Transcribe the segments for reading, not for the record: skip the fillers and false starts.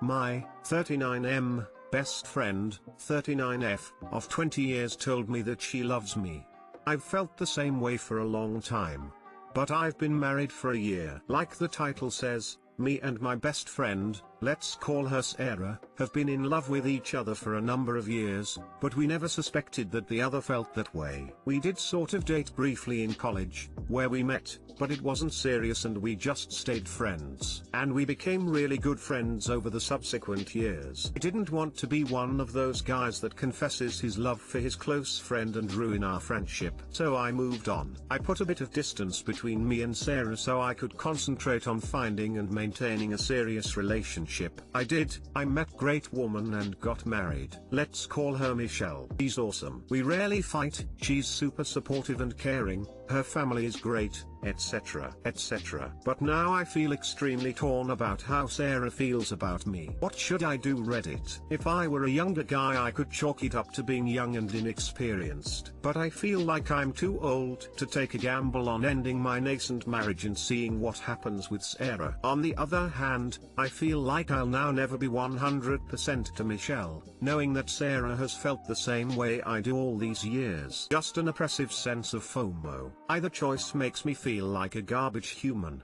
My 39M best friend, 39F, of 20 years told me that she loves me. I've felt the same way for a long time. But I've been married for a year. Like the title says, me and my best friend, let's call her Sarah, have been in love with each other for a number of years, but we never suspected that the other felt that way. We did sort of date briefly in college, where we met, but it wasn't serious and we just stayed friends. And we became really good friends over the subsequent years. I didn't want to be one of those guys that confesses his love for his close friend and ruin our friendship. So I moved on. I put a bit of distance between me and Sarah so I could concentrate on finding and maintaining a serious relationship. I met great woman and got married. Let's call her Michelle. She's awesome. We rarely fight, she's super supportive and caring, her family is great, etc. etc. But now I feel extremely torn about how Sarah feels about me. What should I do? Reddit. If I were a younger guy I could chalk it up to being young and inexperienced. But I feel like I'm too old to take a gamble on ending my nascent marriage and seeing what happens with Sarah. On the other hand, I feel like I'll now never be 100% to Michelle, knowing that Sarah has felt the same way I do all these years. Just an oppressive sense of FOMO. Either choice makes me feel like a garbage human.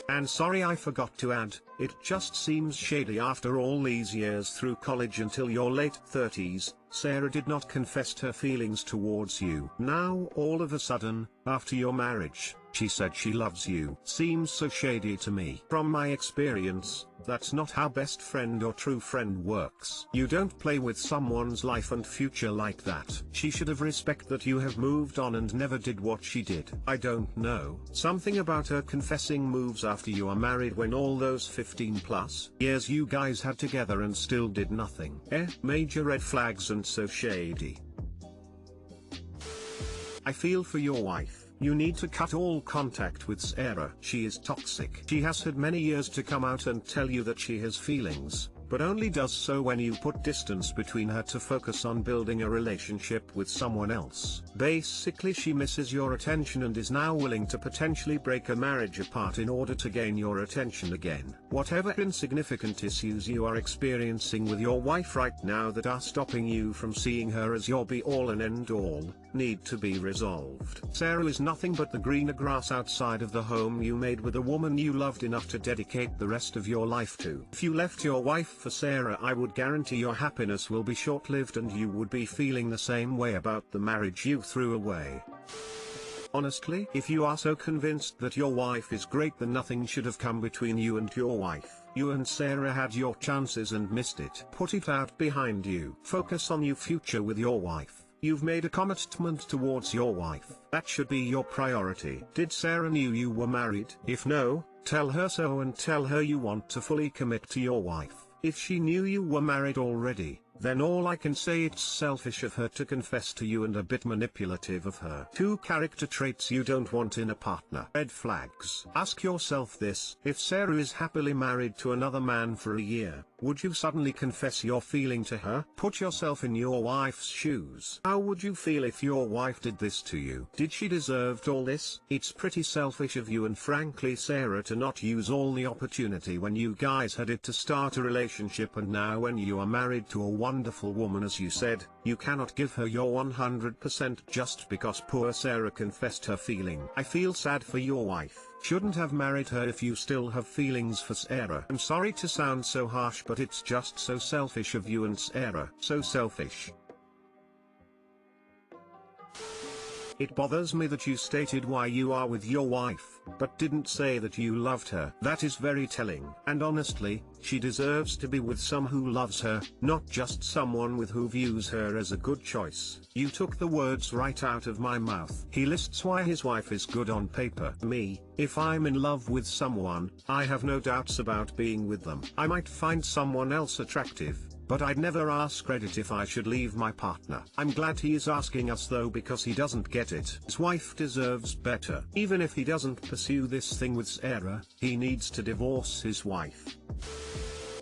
And sorry I forgot to add, it just seems shady after all these years through college until your late 30s, Sarah did not confess her feelings towards you. Now all of a sudden, after your marriage, she said she loves you. Seems so shady to me. From my experience, that's not how best friend or true friend works. You don't play with someone's life and future like that. She should have respect that you have moved on and never did what she did. I don't know. Something about her confessing moves after you are married when all those 15+ years you guys had together and still did nothing. Major red flags and so shady. I feel for your wife. You need to cut all contact with Sarah. She is toxic. She has had many years to come out and tell you that she has feelings, but only does so when you put distance between her to focus on building a relationship with someone else. Basically she misses your attention and is now willing to potentially break a marriage apart in order to gain your attention again. Whatever insignificant issues you are experiencing with your wife right now that are stopping you from seeing her as your be-all and end-all, need to be resolved. Sarah is nothing but the greener grass outside of the home you made with a woman you loved enough to dedicate the rest of your life to. If you left your wife for Sarah, I would guarantee your happiness will be short-lived and you would be feeling the same way about the marriage you threw away. Honestly, if you are so convinced that your wife is great, then nothing should have come between you and your wife. You and Sarah had your chances and missed it. Put it out behind you. Focus on your future with your wife. You've made a commitment towards your wife. That should be your priority. Did Sarah knew you were married? If no, tell her so and tell her you want to fully commit to your wife. If she knew you were married already, then all I can say, it's selfish of her to confess to you and a bit manipulative of her. 2 character traits you don't want in a partner. Red flags. Ask yourself this: if Sarah is happily married to another man for a year, would you suddenly confess your feeling to her? Put yourself in your wife's shoes. How would you feel if your wife did this to you? Did she deserve all this? It's pretty selfish of you and frankly Sarah to not use all the opportunity when you guys had it to start a relationship, and now when you are married to a wonderful woman as you said, you cannot give her your 100% just because poor Sarah confessed her feeling. I feel sad for your wife. Shouldn't have married her if you still have feelings for Sarah. I'm sorry to sound so harsh, but it's just so selfish of you and Sarah. So selfish. It bothers me that you stated why you are with your wife, but didn't say that you loved her. That is very telling. And honestly, she deserves to be with someone who loves her, not just someone with who views her as a good choice. You took the words right out of my mouth. He lists why his wife is good on paper. Me, if I'm in love with someone, I have no doubts about being with them. I might find someone else attractive, but I'd never ask Askreddit if I should leave my partner. I'm glad he is asking us though, because he doesn't get it. His wife deserves better. Even if he doesn't pursue this thing with Sarah, he needs to divorce his wife.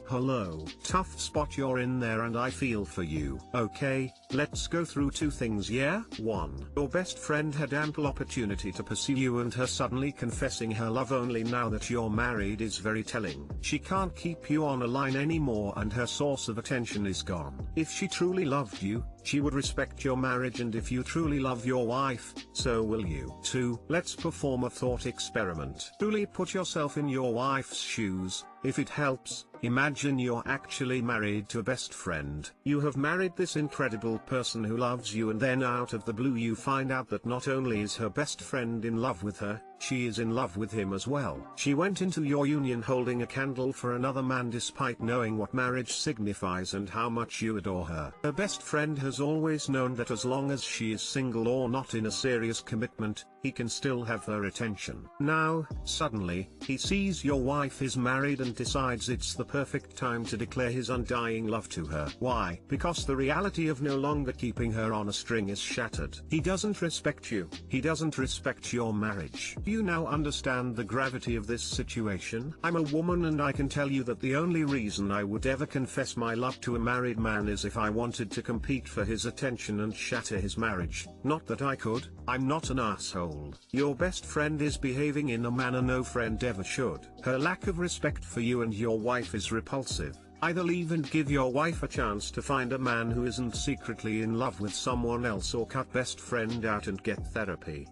Hello, tough spot you're in there and I feel for you. Okay, let's go through two things, yeah? 1. Your best friend had ample opportunity to pursue you, and her suddenly confessing her love only now that you're married is very telling. She can't keep you on a line anymore and her source of attention is gone. If she truly loved you, she would respect your marriage, and if you truly love your wife, so will you. 2. Let's perform a thought experiment. Truly put yourself in your wife's shoes. If it helps, imagine you're actually married to a best friend. You have married this incredible person who loves you, and then out of the blue you find out that not only is her best friend in love with her, she is in love with him as well. She went into your union holding a candle for another man despite knowing what marriage signifies and how much you adore her. Her best friend has always known that as long as she is single or not in a serious commitment, he can still have her attention. Now, suddenly, he sees your wife is married and decides it's the perfect time to declare his undying love to her. Why? Because the reality of no longer keeping her on a string is shattered. He doesn't respect you. He doesn't respect your marriage. Do you now understand the gravity of this situation? I'm a woman and I can tell you that the only reason I would ever confess my love to a married man is if I wanted to compete for his attention and shatter his marriage. Not that I could. I'm not an asshole. Your best friend is behaving in a manner no friend ever should. Her lack of respect for you and your wife is repulsive. Either leave and give your wife a chance to find a man who isn't secretly in love with someone else, or cut best friend out and get therapy.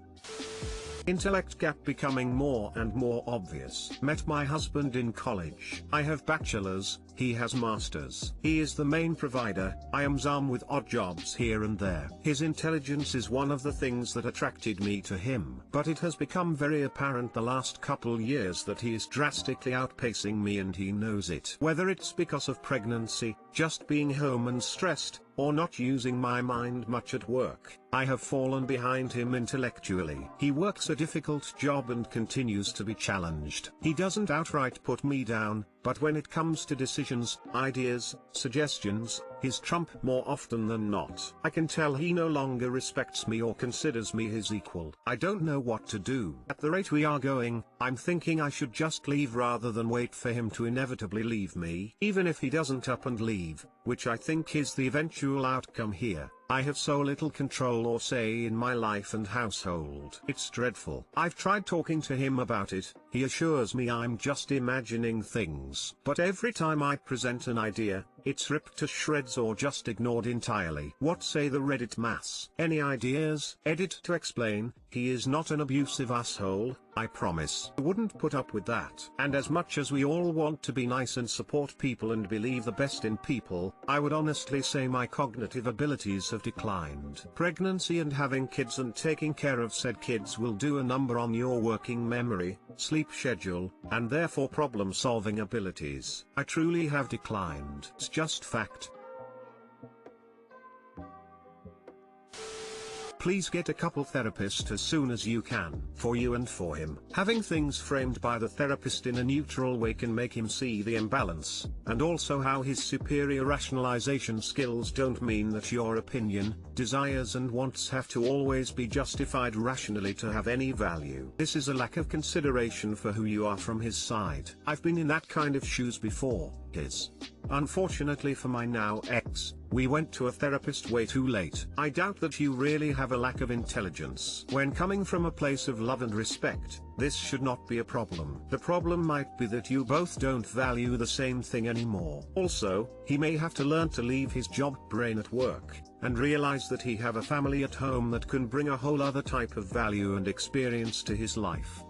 Intellect gap becoming more and more obvious. Met my husband in college. I have bachelor's, he has master's. He is the main provider, I am some with odd jobs here and there. His intelligence is one of the things that attracted me to him. But it has become very apparent the last couple years that he is drastically outpacing me, and he knows it. Whether it's because of pregnancy, just being home and stressed, or not using my mind much at work, I have fallen behind him intellectually. He works a difficult job and continues to be challenged. He doesn't outright put me down, but when it comes to decisions, ideas, suggestions, he's trump more often than not. I can tell he no longer respects me or considers me his equal. I don't know what to do. At the rate we are going, I'm thinking I should just leave rather than wait for him to inevitably leave me. Even if he doesn't up and leave, which I think is the eventual outcome here, I have so little control or say in my life and household. It's dreadful. I've tried talking to him about it. He assures me I'm just imagining things. But every time I present an idea, it's ripped to shreds or just ignored entirely. What say the Reddit mass? Any ideas? Edit to explain, he is not an abusive asshole, I promise. I wouldn't put up with that. And as much as we all want to be nice and support people and believe the best in people, I would honestly say my cognitive abilities have declined. Pregnancy and having kids and taking care of said kids will do a number on your working memory, sleep schedule, and therefore problem-solving abilities. I truly have declined. It's just fact. Please get a couple therapist as soon as you can, for you and for him. Having things framed by the therapist in a neutral way can make him see the imbalance, and also how his superior rationalization skills don't mean that your opinion, desires and wants have to always be justified rationally to have any value. This is a lack of consideration for who you are from his side. I've been in that kind of shoes before. Unfortunately for my now ex, we went to a therapist way too late. I doubt that you really have a lack of intelligence. When coming from a place of love and respect, this should not be a problem. The problem might be that you both don't value the same thing anymore. Also, he may have to learn to leave his job brain at work, and realize that he have a family at home that can bring a whole other type of value and experience to his life.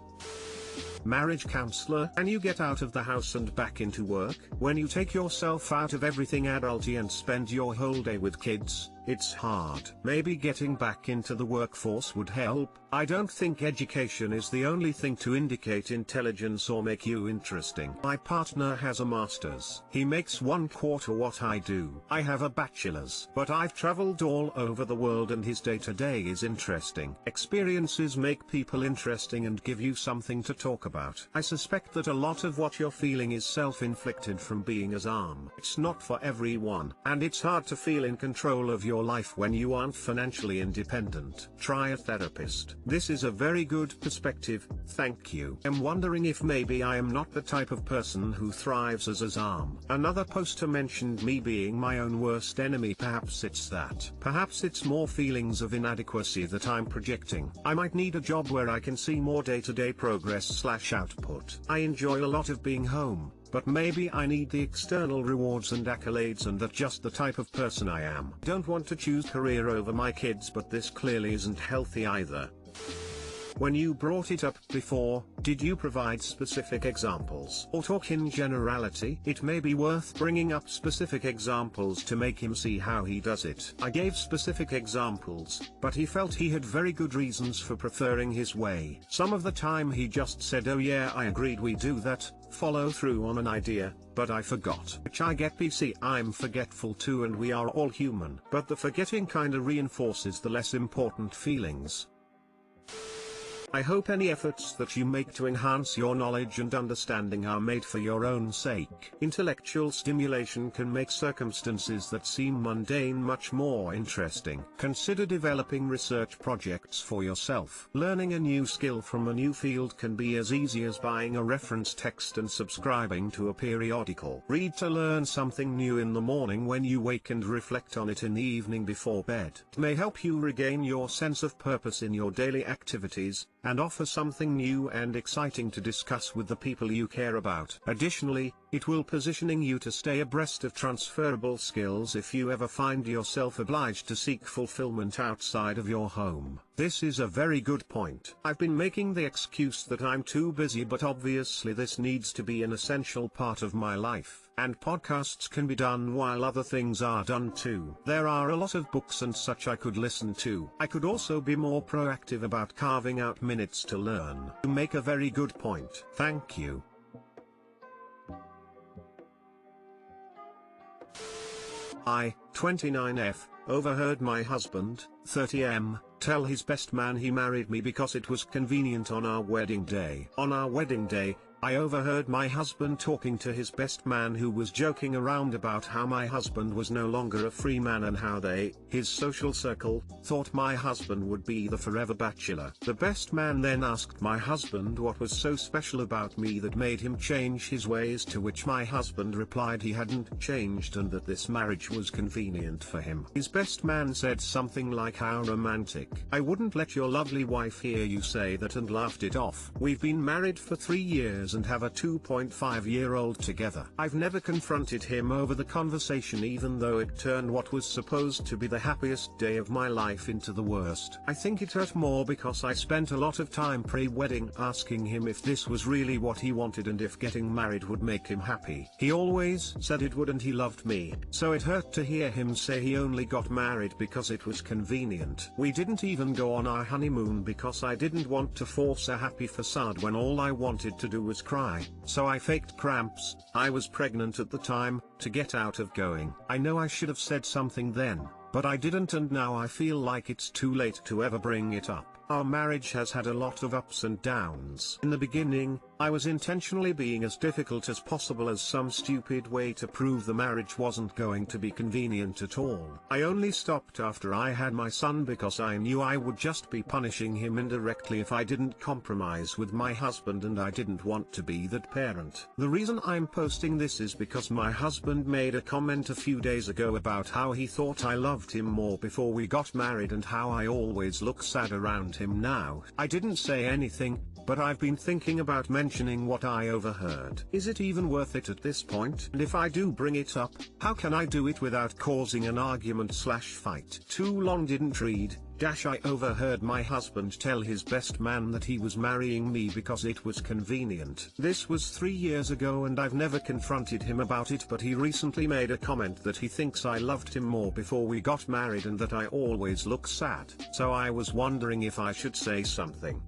Marriage counselor, can you get out of the house and back into work? When you take yourself out of everything adulty and spend your whole day with kids, it's hard. Maybe getting back into the workforce would help. I don't think education is the only thing to indicate intelligence or make you interesting. My partner has a master's. He makes 1/4 what I do. I have a bachelor's. But I've traveled all over the world and his day-to-day is interesting. Experiences make people interesting and give you something to talk about. I suspect that a lot of what you're feeling is self-inflicted from being as arm. It's not for everyone, and it's hard to feel in control of your your life when you aren't financially independent. Try a therapist. This is a very good perspective, thank you. I'm wondering if maybe I am not the type of person who thrives as a Zam. Another poster mentioned me being my own worst enemy. Perhaps it's that. Perhaps it's more feelings of inadequacy that I'm projecting. I might need a job where I can see more day-to-day progress/output. I enjoy a lot of being home, but maybe I need the external rewards and accolades, and that's just the type of person I am. Don't want to choose career over my kids, but this clearly isn't healthy either. When you brought it up before, did you provide specific examples or talk in generality? It may be worth bringing up specific examples to make him see how he does it. I gave specific examples, but he felt he had very good reasons for preferring his way. Some of the time he just said, oh yeah, I agreed, we do that, follow through on an idea, but I forgot. Which I get, PC, I'm forgetful too, and we are all human. But the forgetting kinda reinforces the less important feelings. I hope any efforts that you make to enhance your knowledge and understanding are made for your own sake. Intellectual stimulation can make circumstances that seem mundane much more interesting. Consider developing research projects for yourself. Learning a new skill from a new field can be as easy as buying a reference text and subscribing to a periodical. Read to learn something new in the morning when you wake and reflect on it in the evening before bed. It may help you regain your sense of purpose in your daily activities, and offer something new and exciting to discuss with the people you care about. Additionally, it will positioning you to stay abreast of transferable skills if you ever find yourself obliged to seek fulfillment outside of your home. This is a very good point. I've been making the excuse that I'm too busy, but obviously this needs to be an essential part of my life, and podcasts can be done while other things are done too. There are a lot of books and such I could listen to. I could also be more proactive about carving out minutes to learn. You make a very good point. Thank you. I, 29F, overheard my husband, 30M, tell his best man he married me because it was convenient on our wedding day. On our wedding day, I overheard my husband talking to his best man, who was joking around about how my husband was no longer a free man and how they, his social circle, thought my husband would be the forever bachelor. The best man then asked my husband what was so special about me that made him change his ways, to which my husband replied he hadn't changed and that this marriage was convenient for him. His best man said something like, how romantic. I wouldn't let your lovely wife hear you say that, and laughed it off. We've been married for 3 years and have a 2.5-year-old together. I've never confronted him over the conversation, even though it turned what was supposed to be the happiest day of my life into the worst. I think it hurt more because I spent a lot of time pre-wedding asking him if this was really what he wanted and if getting married would make him happy. He always said it would, and he loved me. So it hurt to hear him say he only got married because it was convenient. We didn't even go on our honeymoon because I didn't want to force a happy facade when all I wanted to do was cry. So I faked cramps, I was pregnant at the time, to get out of going. I know I should have said something then, but I didn't, and now I feel like it's too late to ever bring it up. Our marriage has had a lot of ups and downs. In the beginning, I was intentionally being as difficult as possible as some stupid way to prove the marriage wasn't going to be convenient at all. I only stopped after I had my son because I knew I would just be punishing him indirectly if I didn't compromise with my husband, and I didn't want to be that parent. The reason I'm posting this is because my husband made a comment a few days ago about how he thought I loved him more before we got married and how I always look sad around him now. I didn't say anything, but I've been thinking about mentioning what I overheard. Is it even worth it at this point? And if I do bring it up, how can I do it without causing an argument/fight? Too long didn't read. I overheard my husband tell his best man that he was marrying me because it was convenient. This was 3 years ago and I've never confronted him about it, but he recently made a comment that he thinks I loved him more before we got married and that I always look sad. So I was wondering if I should say something.